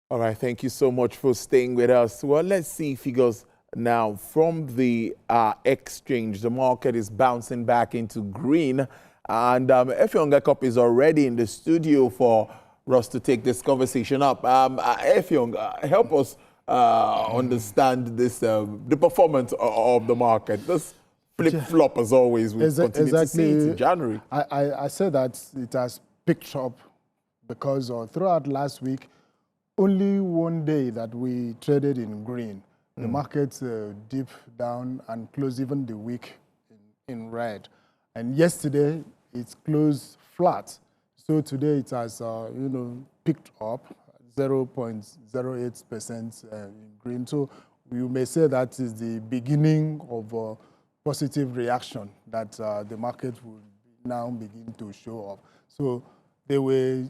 All right, thank you so much for staying with us. Well, let's see figures now from the exchange. The market is bouncing back into green, and Effiong Cup is already in the studio for us to take this conversation up. Effiong, help us understand this the performance of the market. This flip-flop, as always, we continue to see it in January. I said that it has picked up because throughout last week, only one day that we traded in green. The market dipped down and closed even the week in red. And yesterday, it closed flat. So today it has, picked up 0.08% in green. So you may say that is the beginning of a positive reaction that the market will now begin to show up. So they were,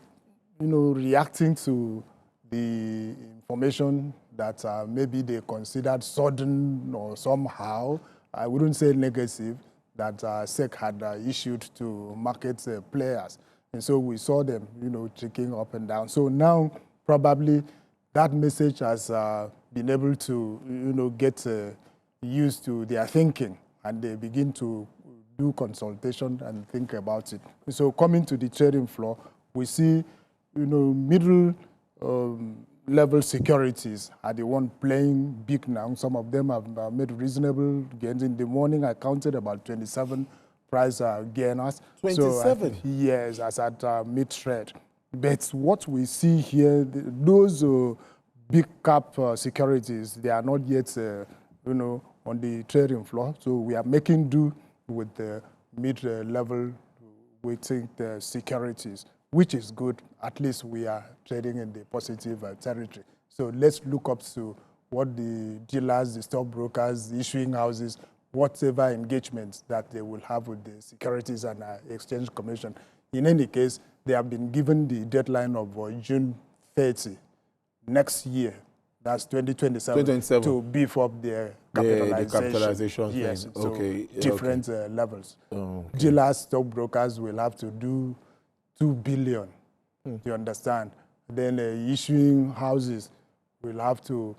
reacting to the information that maybe they considered sudden or somehow, I wouldn't say negative, that SEC had issued to market players. And so we saw them, ticking up and down. So now probably that message has been able to, get used to their thinking, and they begin to do consultation and think about it. So coming to the trading floor, we see, middle level securities are the one playing big now. Some of them have made reasonable gains. In the morning, I counted about 27 price gainers. 27? So, yes, as at mid-trade. But what we see here, those big cap securities, they are not yet, on the trading floor. So we are making do with the mid-level weighting securities, which is good. At least we are trading in the positive territory. So let's look up to what the dealers, the stockbrokers, the issuing houses, whatever engagements that they will have with the Securities and Exchange Commission. In any case, they have been given the deadline of June 30 next year. That's 2027, to beef up their capitalization. The capitalization yes, thing. so Okay. different levels. Okay. Dealers, stockbrokers will have to do 2 billion, you understand? Then issuing houses will have to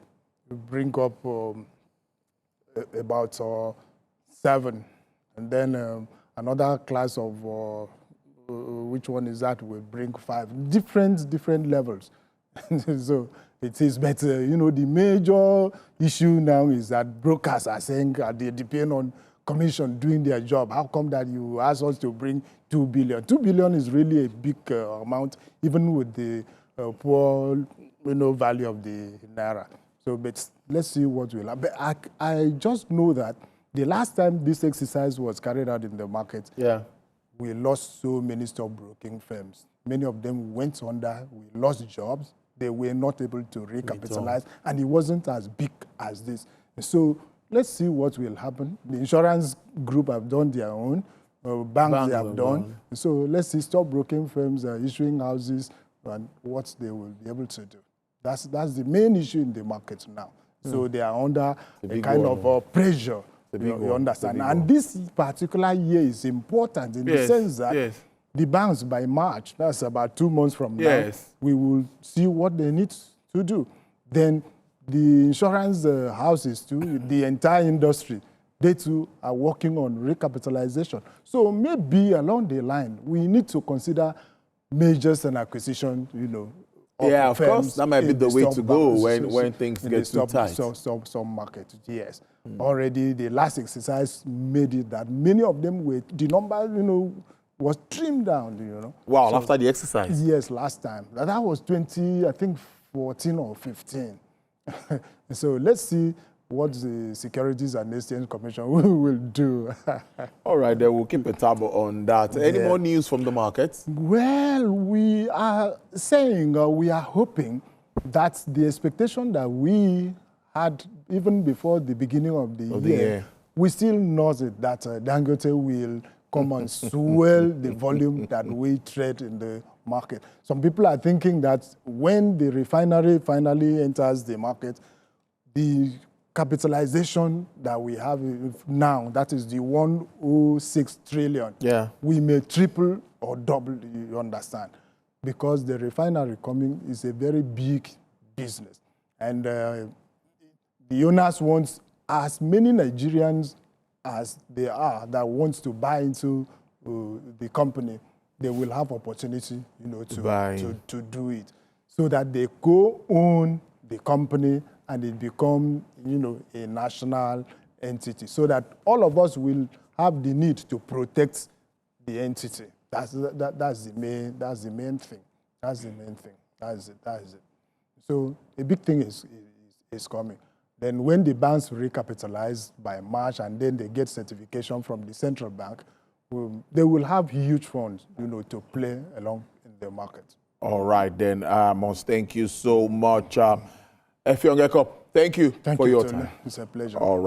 bring up about 7. And then another class of, which one is that, will bring 5. Different levels. So it is better. The major issue now is that brokers are saying they depend on commission doing their job. How come that you ask us to bring 2 billion? 2 billion is really a big amount, even with the poor value of the naira. So, but let's see what will happen. But I just know that the last time this exercise was carried out in the market, we lost so many stockbroking firms. Many of them went under. We lost jobs. They were not able to recapitalize, and it wasn't as big as this. So let's see what will happen. The insurance group have done their own. Banks they have done. So let's see stockbroking firms issuing houses and what they will be able to do. That's the main issue in the market now. So they are under a kind of pressure. You understand? And this particular year is important in the sense that the banks by March, that's about 2 months from now, we will see what they need to do. Then the insurance houses too, the entire industry, they too are working on recapitalization. So maybe along the line, we need to consider mergers and acquisition, of course, that might be the way to go when things get too tight. Some market, yes. Already the last exercise made it that many of them were, the number, was trimmed down, Wow, so, after the exercise? Yes, last time. That was 2014 or 15. So let's see what the Securities and Exchange Commission will do. All right, then we'll keep a tab on that. Any more news from the markets? Well, we are saying, we are hoping that the expectation that we had even before the beginning of the year, we still know that Dangote will come and swell the volume that we trade in the market. Some people are thinking that when the refinery finally enters the market, the capitalization that we have now, that is the 106 trillion, we may triple or double, you understand, because the refinery coming is a very big business. And the owners want as many Nigerians as they are that wants to buy into the company. They will have opportunity, to do it, so that they co-own the company and it become, a national entity, so that all of us will have the need to protect the entity. That's the main thing. That's the main thing. That's it. So a big thing is coming. Then when the banks recapitalize by March and then they get certification from the central bank, they will have huge funds, to play along in the market. All right, then, Mons, thank you so much. Effiong Ekop, thank you for your time. It's a pleasure. All right.